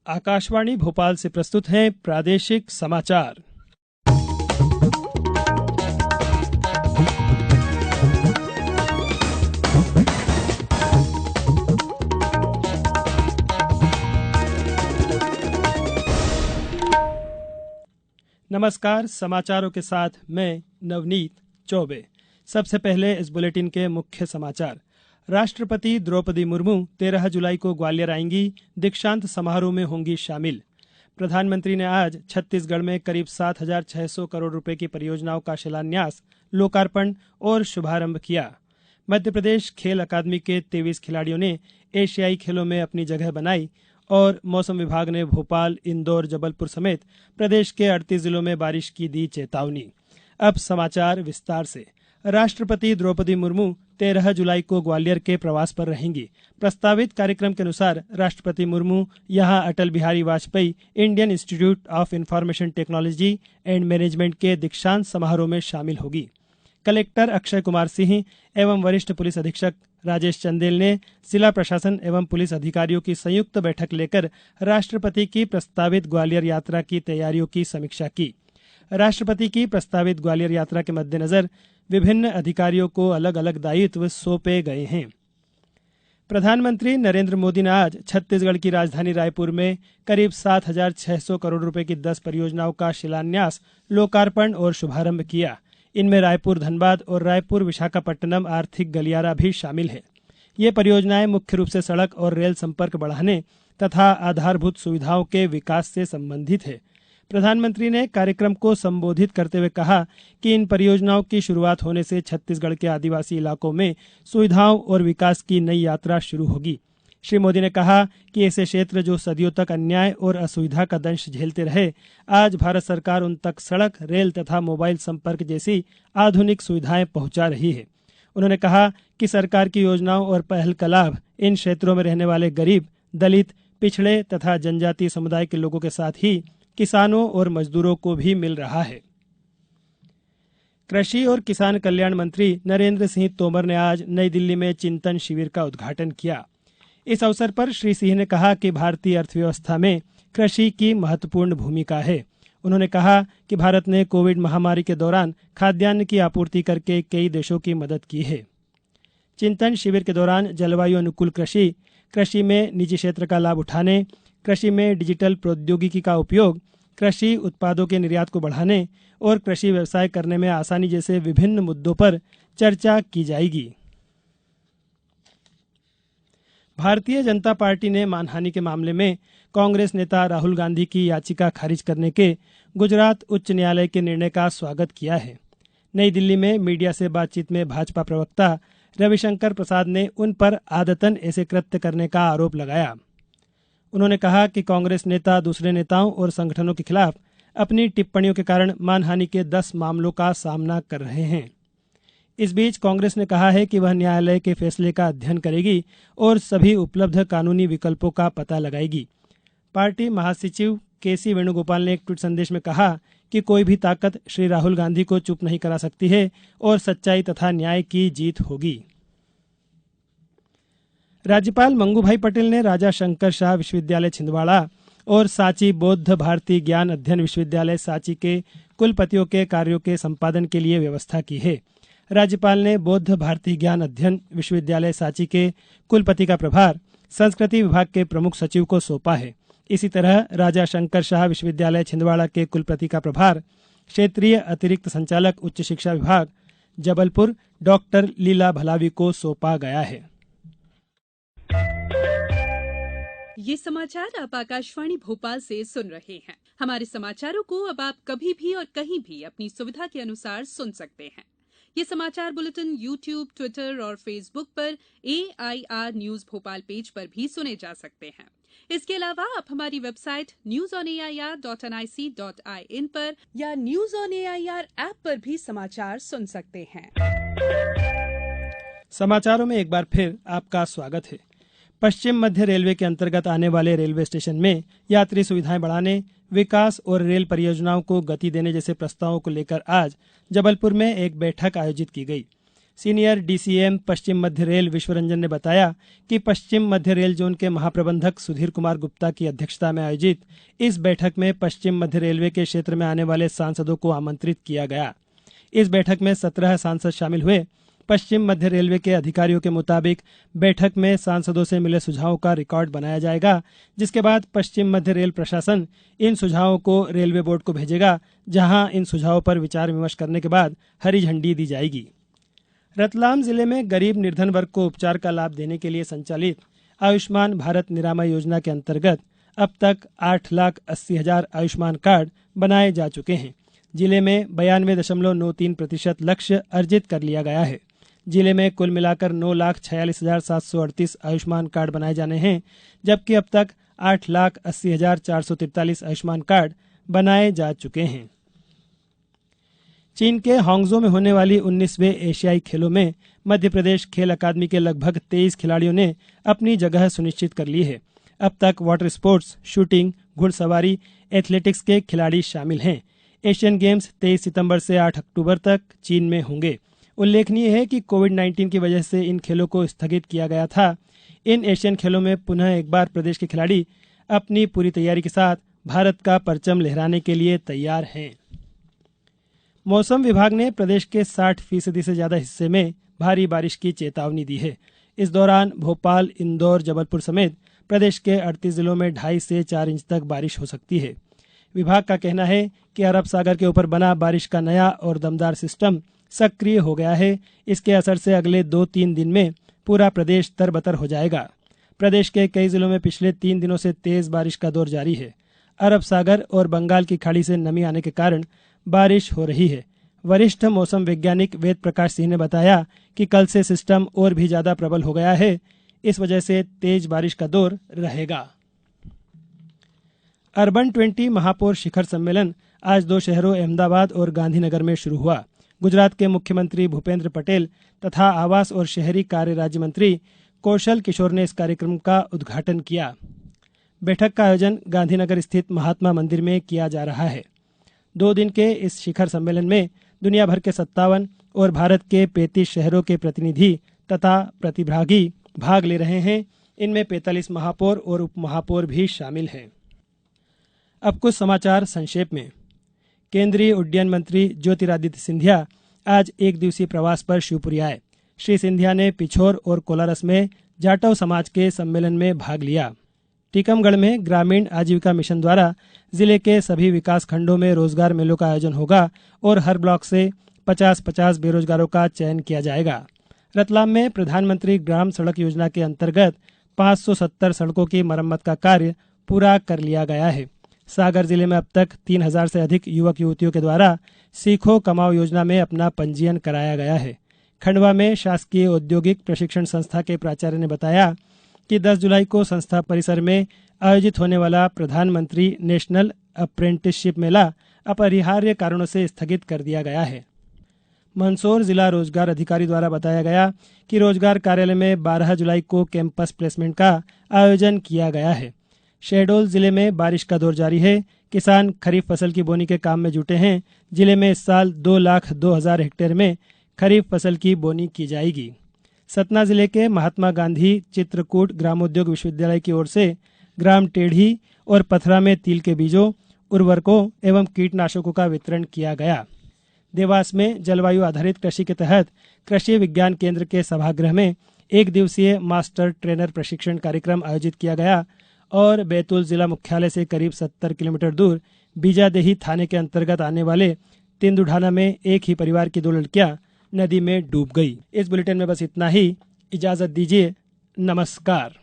आकाशवाणी भोपाल से प्रस्तुत हैं प्रादेशिक समाचार। नमस्कार, समाचारों के साथ मैं नवनीत चौबे। सबसे पहले इस बुलेटिन के मुख्य समाचार। राष्ट्रपति द्रौपदी मुर्मू 13 जुलाई को ग्वालियर आएंगी, दीक्षांत समारोह में होंगी शामिल। प्रधानमंत्री ने आज छत्तीसगढ़ में करीब 7,600 करोड़ रुपए की परियोजनाओं का शिलान्यास, लोकार्पण और शुभारंभ किया। मध्य प्रदेश खेल अकादमी के 23 खिलाड़ियों ने एशियाई खेलों में अपनी जगह बनाई और मौसम विभाग ने भोपाल, इंदौर, जबलपुर समेत प्रदेश के 38 जिलों में बारिश की दी चेतावनी। अब समाचार विस्तार से। राष्ट्रपति द्रौपदी मुर्मू 13 जुलाई को ग्वालियर के प्रवास पर रहेंगी। प्रस्तावित कार्यक्रम के अनुसार राष्ट्रपति मुर्मू यहां Atal Bihari Vajpayee Indian Institute of Information Technology and Management के दीक्षांत समारोह में शामिल होगी। कलेक्टर अक्षय कुमार सिंह एवं वरिष्ठ पुलिस अधीक्षक राजेश चंदेल ने जिला प्रशासन एवं पुलिस अधिकारियों की संयुक्त बैठक लेकर राष्ट्रपति की प्रस्तावित ग्वालियर यात्रा की तैयारियों की समीक्षा की। राष्ट्रपति की प्रस्तावित ग्वालियर यात्रा के मद्देनजर विभिन्न अधिकारियों को अलग अलग दायित्व सौंपे गए हैं। प्रधानमंत्री नरेंद्र मोदी ने आज छत्तीसगढ़ की राजधानी रायपुर में करीब 7,600 करोड़ रुपए की 10 परियोजनाओं का शिलान्यास, लोकार्पण और शुभारंभ किया। इनमें रायपुर धनबाद और रायपुर विशाखापट्टनम आर्थिक गलियारा भी शामिल है। ये परियोजनाएं मुख्य रूप से सड़क और रेल संपर्क बढ़ाने तथा आधारभूत सुविधाओं के विकास से संबंधित है। प्रधानमंत्री ने कार्यक्रम को संबोधित करते हुए कहा कि इन परियोजनाओं की शुरुआत होने से छत्तीसगढ़ के आदिवासी इलाकों में सुविधाओं और विकास की नई यात्रा शुरू होगी। श्री मोदी ने कहा कि ऐसे क्षेत्र जो सदियों तक अन्याय और असुविधा का दंश झेलते रहे, आज भारत सरकार उन तक सड़क, रेल तथा मोबाइल संपर्क जैसी आधुनिक सुविधाएं पहुंचा रही है। उन्होंने कहा कि सरकार की योजनाओं और पहल का लाभ इन क्षेत्रों में रहने वाले गरीब, दलित, पिछड़े तथा जनजातीय समुदाय के लोगों के साथ ही किसानों और मजदूरों को भी मिल रहा है। कृषि और किसान कल्याण मंत्री नरेंद्र सिंह तोमर ने आज नई दिल्ली में चिंतन शिविर का उद्घाटन किया। इस अवसर पर श्री सिंह ने कहा कि भारतीय अर्थव्यवस्था में कृषि की महत्वपूर्ण भूमिका है। उन्होंने कहा कि भारत ने कोविड महामारी के दौरान खाद्यान्न की आपूर्ति करके कई देशों की मदद की है। चिंतन शिविर के दौरान जलवायु अनुकूल कृषि, कृषि में निजी क्षेत्र का लाभ उठाने, कृषि में डिजिटल प्रौद्योगिकी का उपयोग, कृषि उत्पादों के निर्यात को बढ़ाने और कृषि व्यवसाय करने में आसानी जैसे विभिन्न मुद्दों पर चर्चा की जाएगी। भारतीय जनता पार्टी ने मानहानि के मामले में कांग्रेस नेता राहुल गांधी की याचिका खारिज करने के गुजरात उच्च न्यायालय के निर्णय का स्वागत किया है। नई दिल्ली में मीडिया से बातचीत में भाजपा प्रवक्ता रविशंकर प्रसाद ने उन पर आदतन ऐसे कृत्य करने का आरोप लगाया। उन्होंने कहा कि कांग्रेस नेता दूसरे नेताओं और संगठनों के खिलाफ अपनी टिप्पणियों के कारण मानहानि के 10 मामलों का सामना कर रहे हैं। इस बीच कांग्रेस ने कहा है कि वह न्यायालय के फैसले का अध्ययन करेगी और सभी उपलब्ध कानूनी विकल्पों का पता लगाएगी। पार्टी महासचिव केसी वेणुगोपाल ने एक ट्वीट संदेश में कहा कि कोई भी ताकत श्री राहुल गांधी को चुप नहीं करा सकती है और सच्चाई तथा न्याय की जीत होगी। राज्यपाल मंगू भाई पटेल ने राजा शंकर शाह विश्वविद्यालय छिंदवाड़ा और सांची बौद्ध भारती ज्ञान अध्ययन विश्वविद्यालय सांची के कुलपतियों के कार्यों के संपादन के लिए व्यवस्था की है। राज्यपाल ने बौद्ध भारती ज्ञान अध्ययन विश्वविद्यालय सांची के कुलपति का प्रभार संस्कृति विभाग के प्रमुख सचिव को सौंपा है। इसी तरह राजा शंकर शाह विश्वविद्यालय छिंदवाड़ा के कुलपति का प्रभार क्षेत्रीय अतिरिक्त संचालक उच्च शिक्षा विभाग जबलपुर डॉक्टर लीला भलावी को सौंपा गया है। ये समाचार आप आकाशवाणी भोपाल से सुन रहे हैं। हमारे समाचारों को अब आप कभी भी और कहीं भी अपनी सुविधा के अनुसार सुन सकते हैं। ये समाचार बुलेटिन YouTube, ट्विटर और फेसबुक पर AIR न्यूज भोपाल पेज पर भी सुने जा सकते हैं। इसके अलावा आप हमारी वेबसाइट newsonair.nic.in पर या न्यूज ऑन एआईआर ऐप पर भी समाचार सुन सकते हैं। समाचारों में एक बार फिर आपका स्वागत है। पश्चिम मध्य रेलवे के अंतर्गत आने वाले रेलवे स्टेशन में यात्री सुविधाएं बढ़ाने, विकास और रेल परियोजनाओं को गति देने जैसे प्रस्तावों को लेकर आज जबलपुर में एक बैठक आयोजित की गई। सीनियर डीसीएम पश्चिम मध्य रेल विश्वरंजन ने बताया कि पश्चिम मध्य रेल जोन के महाप्रबंधक सुधीर कुमार गुप्ता की अध्यक्षता में आयोजित इस बैठक में पश्चिम मध्य रेलवे के क्षेत्र में आने वाले सांसदों को आमंत्रित किया गया। इस बैठक में 17 सांसद शामिल हुए। पश्चिम मध्य रेलवे के अधिकारियों के मुताबिक बैठक में सांसदों से मिले सुझावों का रिकॉर्ड बनाया जाएगा, जिसके बाद पश्चिम मध्य रेल प्रशासन इन सुझावों को रेलवे बोर्ड को भेजेगा, जहां इन सुझावों पर विचार विमर्श करने के बाद हरी झंडी दी जाएगी। रतलाम जिले में गरीब निर्धन वर्ग को उपचार का लाभ देने के लिए संचालित आयुष्मान भारत निरामय योजना के अंतर्गत अब तक 8,80,000 आयुष्मान कार्ड बनाए जा चुके हैं। जिले में 92.93% लक्ष्य अर्जित कर लिया गया है। जिले में कुल मिलाकर 9,46,738 आयुष्मान कार्ड बनाए जाने हैं, जबकि अब तक 8,80,443 आयुष्मान कार्ड बनाए जा चुके हैं। चीन के हांगझो में होने वाली 19वें एशियाई खेलों में मध्य प्रदेश खेल अकादमी के लगभग 23 खिलाड़ियों ने अपनी जगह सुनिश्चित कर ली है। अब तक वाटर स्पोर्ट्स, शूटिंग, घुड़सवारी, एथलेटिक्स के खिलाड़ी शामिल हैं। एशियन गेम्स 23 सितंबर से 8 अक्टूबर तक चीन में होंगे। उल्लेखनीय है कि कोविड-19 की वजह से इन खेलों को स्थगित किया गया था। इन एशियन खेलों में पुनः एक बार प्रदेश के खिलाड़ी अपनी पूरी तैयारी के साथ भारत का परचम लहराने के लिए तैयार हैं। मौसम विभाग ने प्रदेश के 60% से ज्यादा हिस्से में भारी बारिश की चेतावनी दी है। इस दौरान भोपाल, इंदौर, जबलपुर समेत प्रदेश के 38 जिलों में 2.5 से 4 इंच तक बारिश हो सकती है। विभाग का कहना है कि अरब सागर के ऊपर बना बारिश का नया और दमदार सिस्टम सक्रिय हो गया है। इसके असर से अगले 2-3 दिन में पूरा प्रदेश तरबतर हो जाएगा। प्रदेश के कई जिलों में पिछले 3 दिनों से तेज बारिश का दौर जारी है। अरब सागर और बंगाल की खाड़ी से नमी आने के कारण बारिश हो रही है। वरिष्ठ मौसम वैज्ञानिक वेद प्रकाश सिंह ने बताया कि कल से सिस्टम और भी ज्यादा प्रबल हो गया है। इस वजह से तेज बारिश का दौर रहेगा। अर्बन 20 महापौर शिखर सम्मेलन आज 2 शहरों अहमदाबाद और गांधीनगर में शुरू हुआ। गुजरात के मुख्यमंत्री भूपेंद्र पटेल तथा आवास और शहरी कार्य राज्य मंत्री कौशल किशोर ने इस कार्यक्रम का उद्घाटन किया। बैठक का आयोजन गांधीनगर स्थित महात्मा मंदिर में किया जा रहा है। 2 दिन के इस शिखर सम्मेलन में दुनिया भर के 57 और भारत के 35 शहरों के प्रतिनिधि तथा प्रतिभागी भाग ले रहे हैं। इनमें 45 महापौर और उप महापौर भी शामिल हैं। अब कुछ समाचार संक्षेप में। केंद्रीय उड्डयन मंत्री ज्योतिरादित्य सिंधिया आज 1 दिवसीय प्रवास पर शिवपुरी आए। श्री सिंधिया ने पिछोर और कोलारस में जाटव समाज के सम्मेलन में भाग लिया। टीकमगढ़ में ग्रामीण आजीविका मिशन द्वारा जिले के सभी विकास खंडों में रोजगार मेलों का आयोजन होगा और हर ब्लॉक से 50-50 बेरोजगारों का चयन किया जाएगा। रतलाम में प्रधानमंत्री ग्राम सड़क योजना के अंतर्गत 570 सड़कों की मरम्मत का कार्य पूरा कर लिया गया है। सागर जिले में अब तक 3000 से अधिक युवक युवतियों के द्वारा सीखो कमाओ योजना में अपना पंजीयन कराया गया है। खंडवा में शासकीय औद्योगिक प्रशिक्षण संस्था के प्राचार्य ने बताया कि 10 जुलाई को संस्था परिसर में आयोजित होने वाला प्रधानमंत्री नेशनल अप्रेंटिसशिप मेला अपरिहार्य कारणों से स्थगित कर दिया गया है। मंदसौर जिला रोजगार अधिकारी द्वारा बताया गया कि रोजगार कार्यालय में 12 जुलाई को कैंपस प्लेसमेंट का आयोजन किया गया है। शहडोल जिले में बारिश का दौर जारी है। किसान खरीफ फसल की बोनी के काम में जुटे हैं। जिले में इस साल 2,02,000 हेक्टेयर में खरीफ फसल की बोनी की जाएगी। सतना जिले के महात्मा गांधी चित्रकूट ग्रामोद्योग विश्वविद्यालय की ओर से ग्राम टेढ़ी और पथरा में तिल के बीजों, उर्वरकों एवं कीटनाशकों का वितरण किया गया। देवास में जलवायु आधारित कृषि के तहत कृषि विज्ञान केंद्र के सभागृह में 1 दिवसीय मास्टर ट्रेनर प्रशिक्षण कार्यक्रम आयोजित किया गया और बैतूल जिला मुख्यालय से करीब 70 किलोमीटर दूर बीजादेही थाने के अंतर्गत आने वाले तेंदुढाना में एक ही परिवार की 2 लड़कियां नदी में डूब गई। इस बुलेटिन में बस इतना ही। इजाजत दीजिए। नमस्कार।